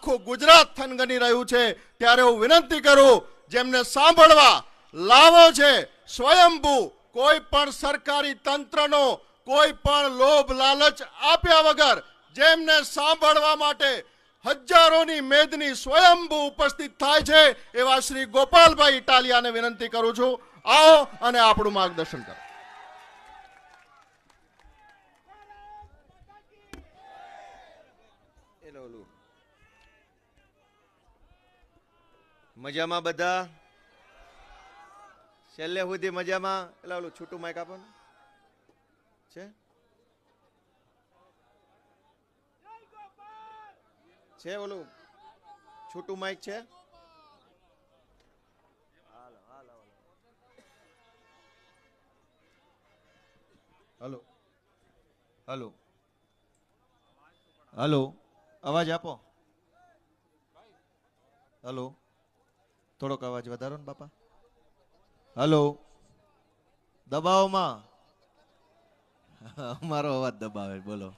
આખું ગુજરાત થનગની રહ્યું છે ત્યારે હું વિનંતી કરું જેમને સાંભળવા લાવો છે સ્વયંભૂ કોઈ પણ સરકારી તંત્રનો કોઈ પણ લોભ લાલચ આપ્યા વગર જેમને સાંભળવા માટે હજારોની મેદની સ્વયંભૂ ઉપસ્થિત થાય છે એવા શ્રી ગોપાલભાઈ ઇટાલિયાને વિનંતી કરું છું આવો અને આપણું માર્ગદર્શન કરો. મજામાં બધા છેલ્લે સુધી મજામાં. એટલે ઓલું છૂટું માઇક આપો ને છે ઓલું છૂટું માઇક છે. હલો હલો હલો અવાજ આપો. હલો થોડોક અવાજ વધારો ને બાપા. હલો દબાવોમાં અમારો અવાજ દબાવે. બોલો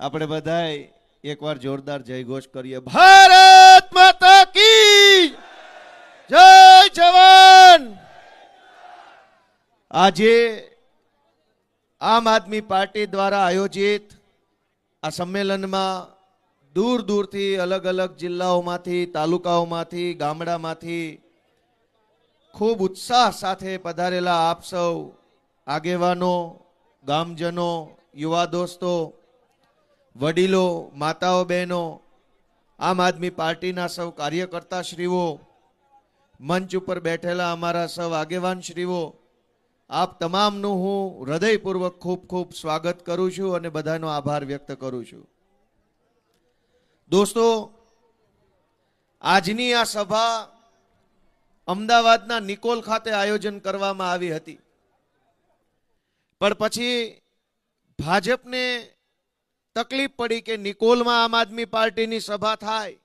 આપણે બધાય એકવાર જોરદાર જય ઘોષ કરીએ. ભારત માતા કી જય જવાન. આજે આમ આદમી પાર્ટી દ્વારા આયોજિત આ સંમેલનમાં દૂર દૂરથી અલગ અલગ જિલ્લાઓમાંથી તાલુકાઓમાંથી ગામડામાંથી ખૂબ ઉત્સાહ સાથે પધારેલા આપ સૌ આગેવાનો ગામજનો યુવા દોસ્તો વડીલો માતાઓ બહેનો આમ આદમી પાર્ટીના સૌ કાર્યકર્તા શ્રીઓ મંચ ઉપર બેઠેલા અમારા સૌ આગેવાન શ્રીઓ આપ તમામનું હું હૃદયપૂર્વક ખૂબ ખૂબ સ્વાગત કરું છું અને બધાનો આભાર વ્યક્ત કરું છું. દોસ્તો આજની આ સભા અમદાવાદના નિકોલ ખાતે આયોજન કરવામાં આવી હતી પણ પછી ભાજપને તકલીફ પડી કે નિકોલમાં આમ આદમી પાર્ટીની સભા થાય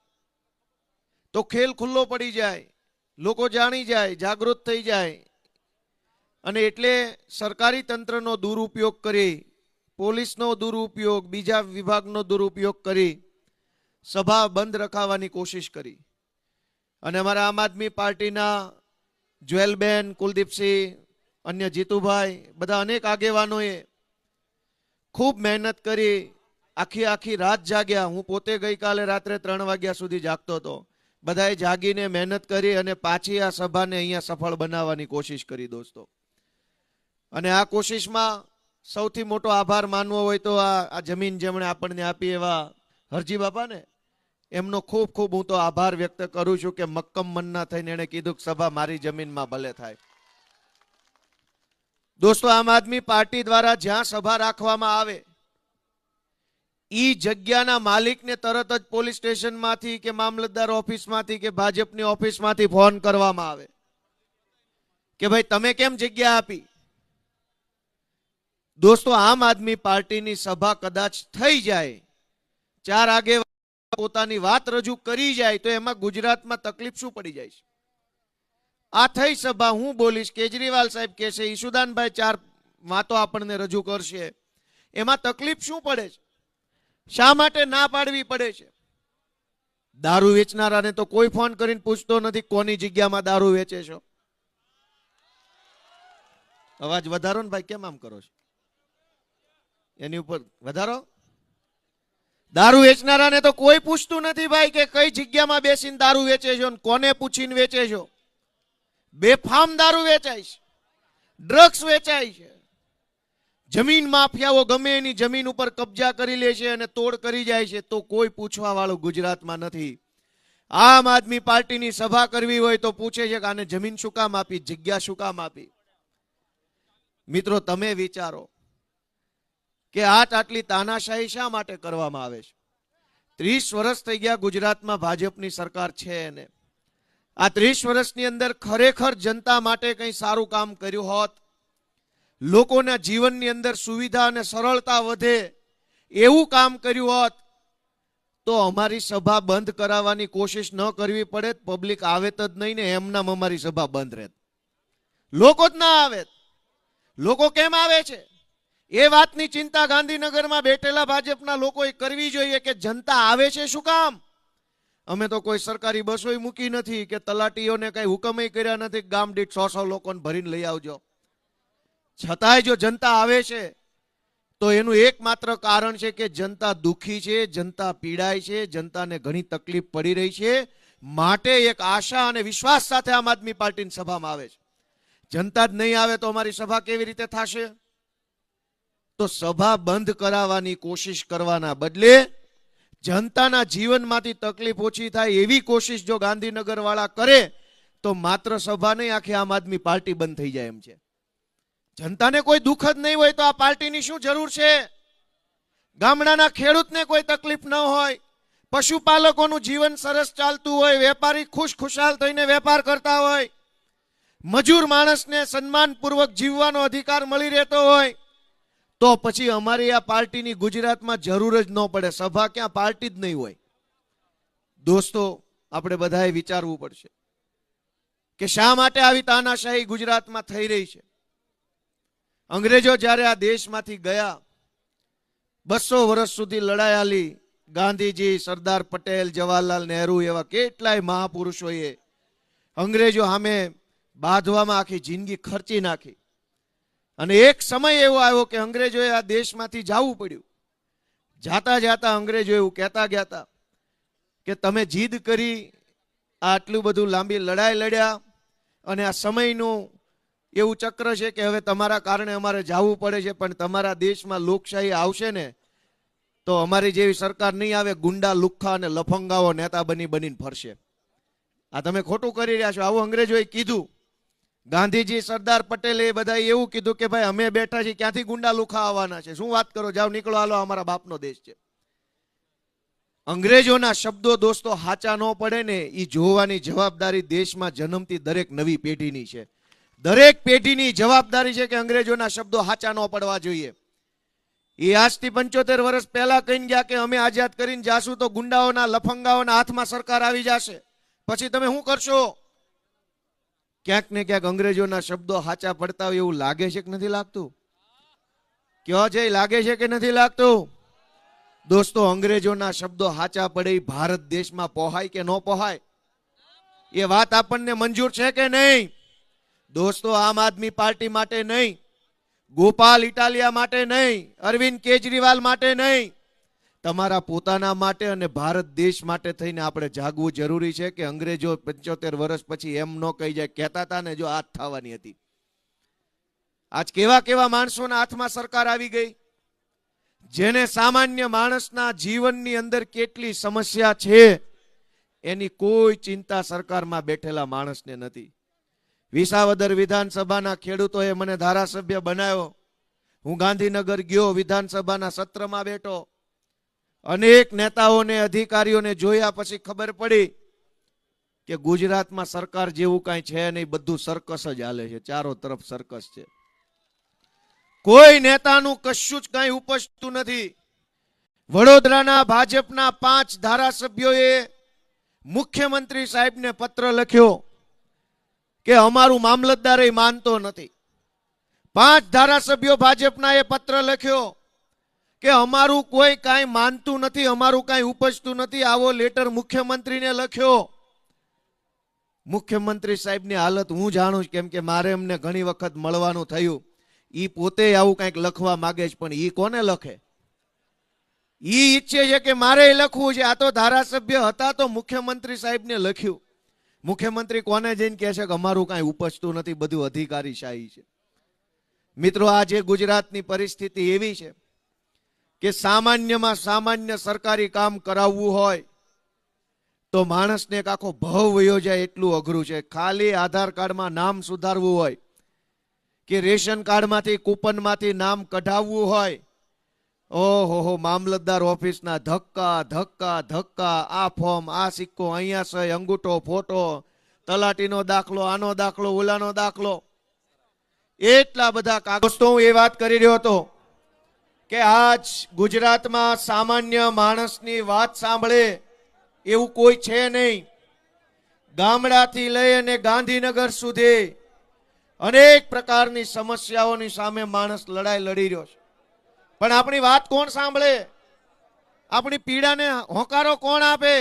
તો ખેલ ખુલ્લો પડી જાય, લોકો જાણી જાય, જાગૃત થઈ જાય અને એટલે સરકારી તંત્રનો દુરુપયોગ કરી પોલીસનો દુરુપયોગ બીજા વિભાગનો દુરુપયોગ કરી સભા બંધ રખાવવાની કોશિશ કરી અને અમારા આમ આદમી પાર્ટીના જ્વેલબેન કુલદીપસિંહ અન્ય જીતુભાઈ બધા અનેક આગેવાનોએ ખૂબ મહેનત કરી આખી રાત જાગ્યા. હું પોતે ગઈકાલે રાત્રે 3 વાગ્યા સુધી જાગતો હતો. બધાએ જાગીને મહેનત કરી અને પાછી આ સભાને અહીંયા સફળ બનાવવાની કોશિશ કરી દોસ્તો. અને આ કોશિશમાં સૌથી મોટો આભાર માનવો હોય તો આ જમીન જેમણે આપણને આપી એવા હરજી બાપાને એમનો ખૂબ ખૂબ હું તો આભાર વ્યક્ત કરું છું કે મક્કમ મનના થઈને એણે કીધું કે સભા મારી જમીનમાં ભલે થાય. દોસ્તો આમ આદમી પાર્ટી દ્વારા જ્યાં સભા રાખવામાં આવે ઈ જગ્યાના માલિકને તરત જ પોલીસ સ્ટેશનમાંથી કે મામલતદાર ઓફિસમાંથી કે ભાજપની ઓફિસમાંથી ફોન કરવામાં આવે કે ભાઈ તમે કેમ જગ્યા આપી. દોસ્તો આમ આદમી પાર્ટીની સભા કદાચ થઈ જાય, 4 આગેવાન પોતાની વાત રજૂ કરી જાય તો એમાં ગુજરાતમાં તકલીફ શું પડી જાય છે. આ થઈ સભા, હું બોલીશ, કેજરીવાલ સાહેબ કહેશે, ઈશુદાનભાઈ 4 વાતો આપણને રજૂ કરશે, એમાં તકલીફ શું પડે છે, શા માટે ના પાડવી પડે છે. દારૂ વેચનારાને તો કોઈ ફોન કરીને પૂછતો નથી કોની જગ્યામાં દારૂ વેચે છો. અવાજ વધારો ને ભાઈ, કેમ આમ કરો છો, એની ઉપર વધારો. દારૂ વેચનારાને તો કોઈ પૂછતું નથી ભાઈ કે કઈ જગ્યામાં બેસીને દારૂ વેચે છો ને કોને પૂછીને વેચે છો. બેફામ દારૂ વેચાય છે, ડ્રગ્સ વેચાય છે, જમીન માફિયાઓ ગમે એની જમીન ઉપર કબજા કરી લે છે અને તોડ કરી જાય છે તો કોઈ પૂછવા વાળું ગુજરાતમાં નથી. આમ આદમી પાર્ટીની સભા કરવી હોય તો પૂછે છે કે આને જમીન શું કામ આપી, જગ્યા શું કામ આપી. મિત્રો તમે વિચારો કે આટલી તાનાશાહી શા માટે કરવામાં આવે છે. 30 વર્ષ થઈ ગયા ગુજરાતમાં ભાજપની સરકાર છે અને આ 30 વર્ષની અંદર ખરેખર જનતા માટે કંઈ સારું કામ કર્યું હોત, લોકોના જીવનની અંદર સુવિધા અને સરળતા વધે એવું કામ કર્યું હોત તો અમારી સભા બંધ કરાવવાની કોશિશ ન કરવી પડે, પબ્લિક આવે જ નહીં ને એમનામ અમારી સભા બંધ રહેત, લોકો જ ના આવે. લોકો કેમ આવે છે? એ વાતની ચિંતા ગાંધીનગરમાં બેઠેલા ભાજપના લોકોએ કરવી જોઈએ કે જનતા આવે છે શું કામ? અમે તો કોઈ સરકારી બસોય મૂકી નથી કે તલાટીઓને કઈ હુકમય કર્યા નથી ગામ દીઠ 100 લોકોને ભરીને લઈ આવજો. છતાંય જો જનતા આવે છે તો એનું એકમાત્ર કારણ છે કે જનતા દુઃખી છે, જનતા પીડાય છે, જનતાને ઘણી તકલીફ પડી રહી છે. માટે એક આશા અને વિશ્વાસ સાથે આમ આદમી પાર્ટીની સભામાં આવે છે. જનતા જ નહીં આવે તો અમારી સભા કેવી રીતે થશે? તો સભા બંધ કરાવવાની કોશિશ કરવાના બદલે જનતાના જીવનમાંથી તકલીફ ઓછી થાય એવી કોશિશ જો ગાંધીનગર વાળા કરે તો માત્ર સભા નહીં, આખી આમ આદમી પાર્ટી બંધ થઈ જાય એમ છે. જનતાને કોઈ દુઃખ જ નહીં હોય તો આ પાર્ટીની શું જરૂર છે? ગામડાના ખેડૂતને કોઈ તકલીફ ન હોય, પશુપાલકોનું જીવન સરસ ચાલતું હોય, વેપારી ખુશખુશાલ થઈને વેપાર કરતા હોય, મજૂર માણસને સન્માનપૂર્વક જીવવાનો અધિકાર મળી રહેતો હોય, તો પછી અમારી આ પાર્ટીની ગુજરાતમાં જરૂર જ ન પડે. સભા ક્યાં, પાર્ટી જ નહીં હોય. દોસ્તો, આપણે બધાએ વિચારવું પડશે કે શા માટે આવી તાનાશાહી ગુજરાતમાં થઈ રહી છે. અંગ્રેજો જ્યારે આ દેશમાંથી ગયા, 200 વર્ષ સુધી લડાઈ આલી, ગાંધીજી, સરદાર પટેલ, જવાહરલાલ નહેરુ એવા કેટલાય મહાપુરુષોએ અંગ્રેજો સામે બાંધવામાં આખી જિંદગી ખર્ચી નાખી. અને એક સમય એવો આવ્યો કે અંગ્રેજોએ આ દેશમાંથી જવું પડ્યું. જાતા જાતા અંગ્રેજો એવું કહેતા ગયા હતા કે તમે જીદ કરી, આટલું બધું લાંબી લડાઈ લડ્યા અને આ સમયનું એવું ચક્ર છે કે હવે તમારા કારણે અમારે જવું પડે છે, પણ તમારા દેશમાં લોકશાહી આવશે ને તો અમારી જેવી સરકાર નહીં આવે, ગુંડા, લુખ્ખા અને લફંગાઓ નેતા બનીને ફરશે. આ તમે ખોટું કરી રહ્યા છો. આવું અંગ્રેજોએ કીધું. ગાંધીજી, સરદાર પટેલે બધા એવું કીધું કે ભાઈ અમે બેઠા છીએ, ક્યાંથી ગુંડા લુખા આવવાના છે? શું વાત કરો, જાઓ નીકળો, હાલો, અમારા બાપનો દેશ છે. અંગ્રેજોના શબ્દો દોસ્તો હાચા ન પડે ને એ જોવાની જવાબદારી દેશમાં જન્મતી દરેક નવી પેઢીની છે. દરેક પેઢીની જવાબદારી છે કે અંગ્રેજોના શબ્દો હાચા ન પડવા જોઈએ. એ આજથી 75 વર્ષ પહેલા કહીને ગયા કે અમે આઝાદ કરીને જાશું તો ગુંડાઓના, લફંગાઓના હાથમાં સરકાર આવી જશે, પછી તમે શું કરશો? ક્યાંક ને ક્યાંક અંગ્રેજોના શબ્દો હાચા પડતા હોય એવું લાગે છે કે નથી લાગતું? કયો છે, લાગે છે કે નથી લાગતું? દોસ્તો, અંગ્રેજોના શબ્દો હાચા પડે ભારત દેશમાં પોહાય કે ન પોહાય? એ વાત આપણને મંજૂર છે કે નહીં? દોસ્તો, આમ આદમી પાર્ટી માટે નહીં, ગોપાલ ઇટાલિયા માટે નહીં, અરવિંદ કેજરીવાલ માટે નહીં, તમારા પોતાના માટે અને ભારત દેશ માટે થઈને આપણે જાગવું જરૂરી છે કે અંગ્રેજો 75 વર્ષ પછી એમ ન કહી જાય, કહેતા હતા ને જો હાથ થવાની હતી. આજ કેવા કેવા માણસોના હાથમાં સરકાર આવી ગઈ, જેને સામાન્ય માણસના જીવનની અંદર કેટલી સમસ્યા છે એની કોઈ ચિંતા સરકારમાં બેઠેલા માણસને નથી. વિસાવદર વિધાનસભાના ખેડૂતોએ મને ધારાસભ્ય બનાવ્યો. હું ગાંધીનગર ગયો, વિધાનસભાના સત્રમાં બેઠો. અનેક નેતાઓને, અધિકારીઓને જોયા પછી ખબર પડી કે ગુજરાતમાં સરકાર જેવું કાંઈ છે નહીં, બધું સર્કસ જ હાલે છે. ચારો તરફ સર્કસ છે. કોઈ નેતાનું કશું જ કાંઈ ઉપજતું નથી. વડોદરાના ભાજપના 5 ધારાસભ્યોએ મુખ્યમંત્રી સાહેબને પત્ર લખ્યો કે અમારું મામલતદાર એ માનતો નથી. 5 ધારાસભ્યો ભાજપના એ પત્ર લખ્યો કે અમારું કોઈ કાંઈ માનતું નથી, અમારું કાંઈ ઉપજતું નથી. આવો લેટર મુખ્યમંત્રીને લખ્યો. મુખ્યમંત્રી સાહેબની હાલત હું જાણું છું, કેમ કે મારે એમને ઘણી વખત મળવાનું થયું. ઈ પોતે આવું કંઈક લખવા માંગે છે, પણ ઈ કોને લખે? ઈ ઈચ્છે છે કે મારે લખવું છે. આ તો ધારાસભ્ય હતા તો મુખ્યમંત્રી સાહેબને લખ્યું. મુખ્યમંત્રી કોને જઈને કહે છે કે અમારું કાંઈ ઉપજતું નથી, બધું અધિકારીશાહી છે. મિત્રો, આજે ગુજરાતની પરિસ્થિતિ એવી છે કે સામાન્યમાં સામાન્ય સરકારી કામ કરાવવું હોય તો માણસને એક આખો ભવ વયો જાય એટલું અઘરું છે. ખાલી આધાર કાર્ડમાં નામ સુધારવું હોય કે રેશન કાર્ડમાંથી, કૂપનમાંથી નામ કઢાવવું હોય, ઓહો, મામલતદાર ઓફિસના ધક્કા ધક્કા ધક્કા, આ ફોર્મ, આ સિક્કો, અહીંયા સહી, અંગૂઠો, ફોટો, તલાટીનો દાખલો, આનો દાખલો, ઓલાનો દાખલો, એટલા બધા કાગળ. દોસ્તો, હું એ વાત કરી રહ્યો હતો કે આજ ગુજરાતમાં સામાન્ય માણસની વાત સાંભળે એવું કોઈ છે નહીં. ગામડાથી લઈ અને ગાંધીનગર સુધી અનેક પ્રકારની સમસ્યાઓની સામે માણસ લડાઈ લડી રહ્યો છે. પણ આપણી વાત કોણ સાંભળે? આપણી પીડાને હોકારો કોણ આપે?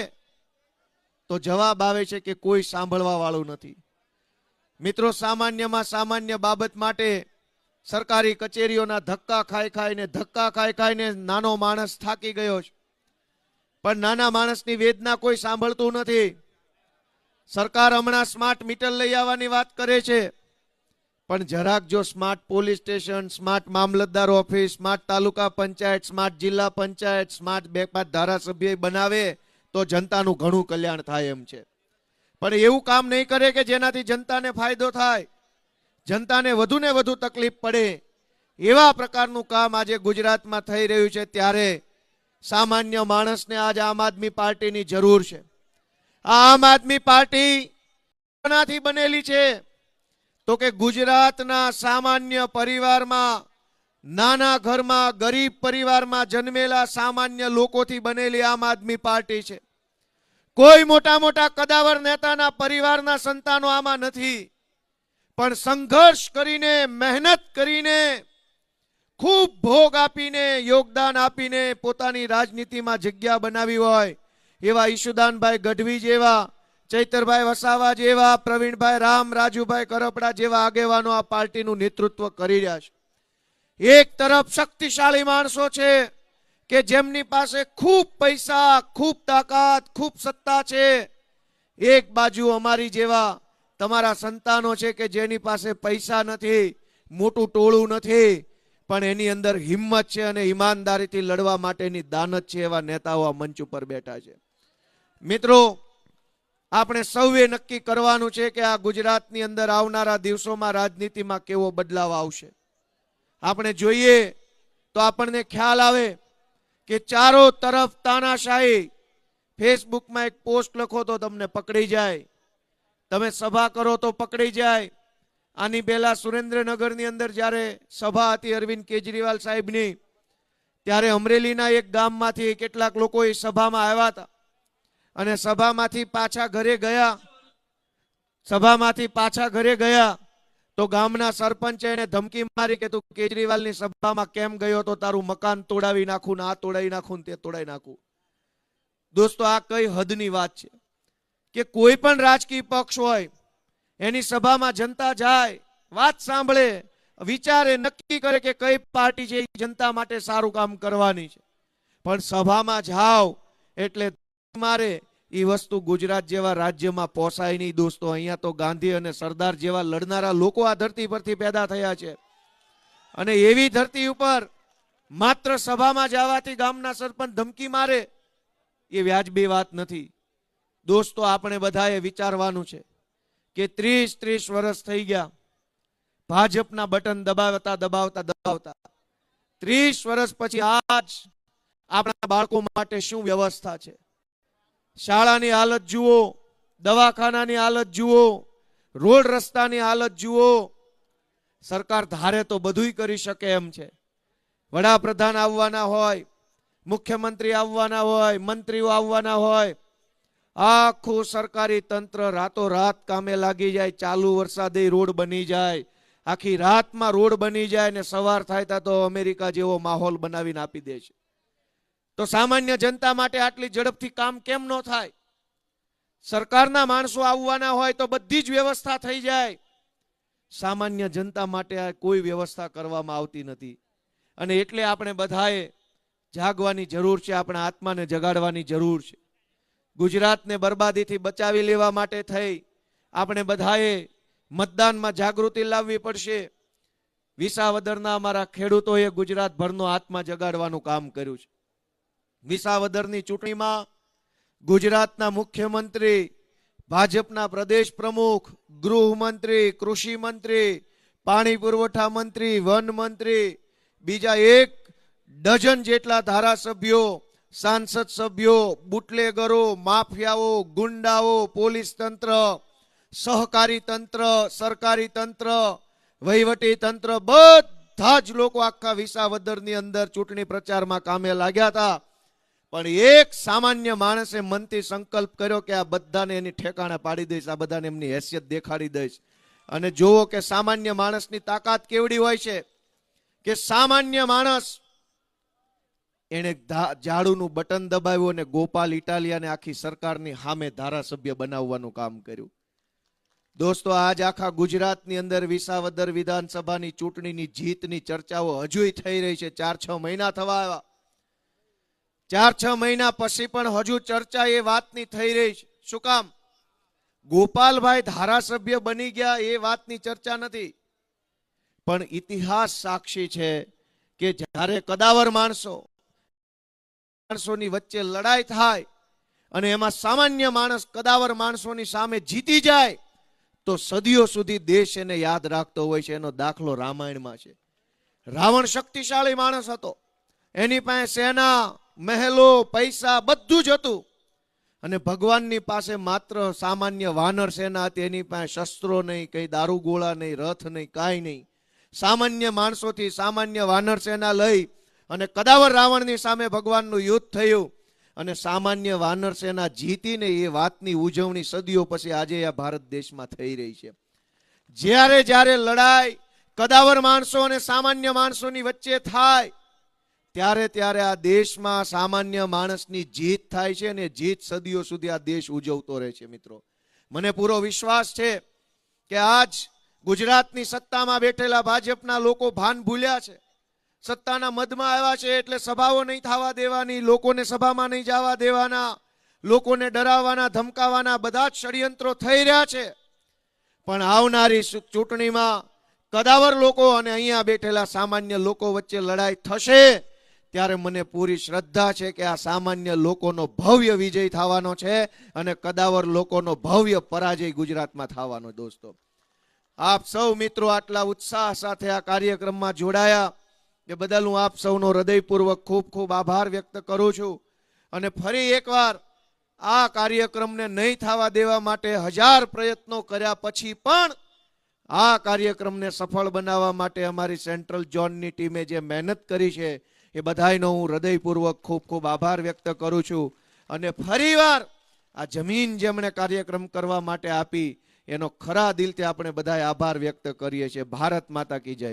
તો જવાબ આવે છે કે કોઈ સાંભળવા વાળું નથી. મિત્રો, સામાન્યમાં સામાન્ય બાબત માટે સરકારી કચેરીઓના ધક્કા ખાઈ ખાઈને નાનો માણસ થાકી ગયો છે. પણ નાના માણસની વેદના કોઈ સાંભળતું નથી. સરકાર હમણાં સ્માર્ટ મીટર લઈ આવવાની વાત કરે છે, પણ જરાક જો સ્માર્ટ પોલીસ સ્ટેશન, સ્માર્ટ મામલતદાર ઓફિસ, સ્માર્ટ તાલુકા પંચાયત, સ્માર્ટ જિલ્લા પંચાયત, સ્માર્ટ 2-5 ધારાસભ્ય બનાવે તો જનતાનું ઘણું કલ્યાણ થાય એમ છે. પણ એવું કામ નહીં કરે કે જેનાથી જનતાને ફાયદો થાય, જનતાને વધુ ને વધુ તકલીફ પડે. એવા પ્રકારનું કામ આજે ગુજરાતમાં થઈ રહ્યું છે. ત્યારે સામાન્ય માણસને આજ આમ આદમી પાર્ટીની જરૂર છે. આ આમ આદમી પાર્ટી કોનાથી બનેલી છે? તો કે ગુજરાતના સામાન્ય પરિવારમાં, નાના ઘરમાં, ગરીબ પરિવારમાં જન્મેલા સામાન્ય લોકોથી બનેલી આમ આદમી પાર્ટી છે. કોઈ મોટા મોટા કદાવર નેતાના પરિવારના સંતાનો આમાં નથી. પણ સંઘર્ષ કરીને, મહેનત કરીને, ખૂબ ભોગ આપીને, યોગદાન આપીને પોતાની રાજનીતિમાં જગ્યા બનાવી હોય એવા ઈશુદાનભાઈ ગઢવી જેવા, ચૈતરભાઈ વસાવા જેવા, પ્રવીણભાઈ રામ, રાજુભાઈ કરપડા જેવા આગેવાનો આ પાર્ટીનું નેતૃત્વ કરી રહ્યા છે. એક તરફ શક્તિશાળી માણસો છે કે જેમની પાસે ખૂબ પૈસા, ખૂબ તાકાત, ખૂબ સત્તા છે. એક બાજુ અમારી જેવા તમારા સંતાનો છે કે જેની પાસે પૈસા નથી, મોટું ટોળું નથી, પણ એની અંદર હિંમત છે અને ઈમાનદારીથી લડવા માટેની દાનત છે. એવા નેતાઓ આ મંચ ઉપર બેઠા છે. મિત્રો, આપણે સૌએ નક્કી કરવાનું છે કે આ ગુજરાતની અંદર આવનારા દિવસોમાં રાજનીતિમાં કેવો બદલાવ આવશે. આપણે જોઈએ તો આપણને ખ્યાલ આવે કે ચારો તરફ તાનાશાહી. ફેસબુકમાં એક પોસ્ટ લખો તો તમને પકડી જાય, તમે સભા કરો તો પકડી જાય. આની પહેલા સુરેન્દ્રનગરની અંદર જ્યારે સભા હતી અરવિંદ કેજરીવાલ સાહેબની, ત્યારે અમરેલીના એક ગામમાંથી કેટલાક લોકો એ સભામાં આવ્યા હતા અને સભામાંથી પાછા ઘરે ગયા તો ગામના સરપંચે એને ધમકી મારી કે તું કેજરીવાલની સભામાં કેમ ગયો તો તારું મકાન તોડાવી નાખું, ને આ તોડાવી નાખું, ને તે તોડાવી નાખું. દોસ્તો, આ કઈ હદની વાત છે કે કોઈ પણ રાજકીય પક્ષ હોય એની સભામાં જનતા જાય, વાત સાંભળે, વિચારે, નક્કી કરે કે કઈ પાર્ટી છે જનતા માટે સારું કામ કરવાની છે. પણ સભામાં જાઓ એટલે મારે એ વસ્તુ ગુજરાત જેવા રાજ્યમાં પોસાય નહીં. દોસ્તો, અહીંયા તો ગાંધી અને સરદાર જેવા લડનારા લોકો આ ધરતી પરથી પેદા થયા છે અને એવી ધરતી ઉપર માત્ર સભામાં જવાથી ગામના સરપંચ ધમકી મારે એ વ્યાજબી વાત નથી. દોસ્તો, આપણે બધાએ વિચારવાનું છે કે 30 વર્ષ થઈ ગયા ભાજપના બટન દબાવતા 30 વર્ષ પછી આજ આપણા બાળકો માટે શું વ્યવસ્થા છે? શાળાની હાલત જુઓ, દવાખાનાની હાલત જુઓ, રોડ રસ્તાની હાલત જુઓ. સરકાર ધારે તો બધુંય કરી શકે એમ છે. વડાપ્રધાન આવવાના હોય, મુખ્યમંત્રી આવવાના હોય, મંત્રીઓ આવવાના હોય, આખું સરકારી તંત્ર રાતોરાત કામે લાગી જાય. ચાલુ વરસાદે રોડ બની જાય, આખી રાતમાં રોડ બની જાય ને સવાર થાય તો અમેરિકા જેવો માહોલ બનાવીને આપી દે છે. તો સામાન્ય જનતા માટે આટલી ઝડપથી કામ કેમ ન થાય? સરકારના માણસો આવવાના હોય તો બધી જ વ્યવસ્થા થઈ જાય. સામાન્ય જનતા માટે આ કોઈ વ્યવસ્થા કરવામાં આવતી નથી અને એટલે આપણે બધાએ જાગવાની જરૂર છે. આપણા આત્માને જગાડવાની જરૂર છે. ગુજરાતને બરબાદીથી બચાવી લેવા માટે થઈ આપણે બધાએ મતદાનમાં જાગૃતિ લાવવી પડશે. વિસાવદરના અમારા ખેડૂતોએ ગુજરાતભરનો આત્મા જગાડવાનું કામ કર્યું છે. વિસાવદરની ચૂંટણીમાં ગુજરાતના મુખ્યમંત્રી, ભાજપના પ્રદેશ પ્રમુખ, ગૃહમંત્રી, કૃષિ મંત્રી, પાણી પુરવઠા મંત્રી, વન મંત્રી, બીજા 1 ડઝન જેટલા ધારાસભ્યો, સાંસદ સભ્યો, બુટલેગરો, માફિયાઓ, ગુંડાઓ, પોલીસ તંત્ર, સહકારી તંત્ર, સરકારી તંત્ર, વહીવટી તંત્ર, બધા જ લોકો આખા વિસાવદરની અંદર ચૂંટણી પ્રચારમાં કામે લાગ્યા હતા. પણ એક સામાન્ય માણસે મનથી સંકલ્પ કર્યો કે આ બધાને એની ઠેકાણે પાડી દઈશ, આ બધાને એમની હેસિયત દેખાડી દઈશ. અને જુઓ કે સામાન્ય માણસની તાકાત કેવડી હોય છે કે સામાન્ય માણસ એણે ઝાડુનું બટન દબાવ્યું અને ગોપાલ ઇટાલિયાને આખી સરકારની સામે ધારાસભ્ય બનાવવાનું કામ કર્યું. દોસ્તો, આજ આખા ગુજરાતની અંદર વિસાવદર વિધાનસભાની ચૂંટણીની જીતની ચર્ચાઓ હજુય થઈ રહી છે. 4-6 મહિના થવા આવ્યા. 4-6 મહિના પછી પણ હજુ ચર્ચા એ વાતની થઈ રહી છે. શું કામ? ગોપાલભાઈ ધારાસભ્ય બની ગયા એ વાતની ચર્ચા નથી, પણ ઇતિહાસ સાક્ષી છે કે જ્યારે કદાવર માણસોની વચ્ચે લડાઈ થાય અને એમાં સામાન્ય માણસ કદાવર માણસોની સામે જીતી જાય તો સદીઓ સુધી દેશ એને યાદ રાખતો હોય છે. એનો દાખલો રામાયણમાં છે. રાવણ શક્તિશાળી માણસ હતો, એની પાસે સેના, મહેલો, પૈસા બધું જ હતું, અને ભગવાનની પાસે માત્ર સામાન્ય વાનર સેના હતી. એની પાસે શસ્ત્રો નહીં, કઈ દારૂગોળા નહીં, રથ નહીં, કાંઈ નહીં. સામાન્ય માણસોથી સામાન્ય વાનર સેના લઈ અને કદાવર રાવણની સામે ભગવાનનું યુદ્ધ થયું અને સામાન્ય વાનર સેના જીતીને એ વાતની ઉજવણી સદીઓ પછી આજે આ ભારત દેશમાં થઈ રહી છે. જ્યારે જ્યારે લડાઈ કદાવર માણસો અને સામાન્ય માણસોની વચ્ચે થાય ત્યારે ત્યારે આ દેશમાં સામાન્ય માણસની જીત થાય છે અને જીત સદીઓ સુધી આ દેશ ઉજવતો રહે છે. મિત્રો, મને પૂરો વિશ્વાસ છે કે આજ ગુજરાતની સત્તામાં બેઠેલા ભાજપના લોકો ભાન ભૂલ્યા છે. સત્તાના મદમાં આવ્યા છે એટલે સભાઓ નહીં થવા દેવાની, લોકોને સભામાં નહીં જવા દેવાના, લોકોને ડરાવવાના, ધમકાવવાના બધા જ ષડયંત્રો થઈ રહ્યા છે. પણ આવનારી ચૂંટણીમાં કદાવર લોકો અને અહીંયા બેઠેલા સામાન્ય લોકો વચ્ચે લડાઈ થશે ત્યારે મને પૂરી શ્રદ્ધા છે કે આ સામાન્ય લોકોનો ભવ્ય વિજય થવાનો છે અને કદાવર લોકોનો ભવ્ય પરાજય ગુજરાતમાં થવાનો. દોસ્તો, આપ સૌ મિત્રો આટલા ઉત્સાહ સાથે આ કાર્યક્રમમાં જોડાયા એ બદલ હું આપ સૌનો હૃદયપૂર્વક ખૂબ ખૂબ આભાર વ્યક્ત કરું છું. અને ફરી એકવાર આ કાર્યક્રમને નહીં થવા દેવા માટે 1000 પ્રયત્નો કર્યા પછી પણ આ કાર્યક્રમને સફળ બનાવવા માટે અમારી સેન્ટ્રલ ઝોનની ટીમે જે મહેનત કરી છે એ બધાયનો હું હૃદયપૂર્વક ખૂબ ખૂબ આભાર વ્યક્ત કરું છું. અને ફરીવાર આ જમીન જેમણે કાર્યક્રમ કરવા માટે આપી એનો ખરા દિલથી આપણે બધાય આભાર વ્યક્ત કરીએ છીએ. ભારત માતા કી જય.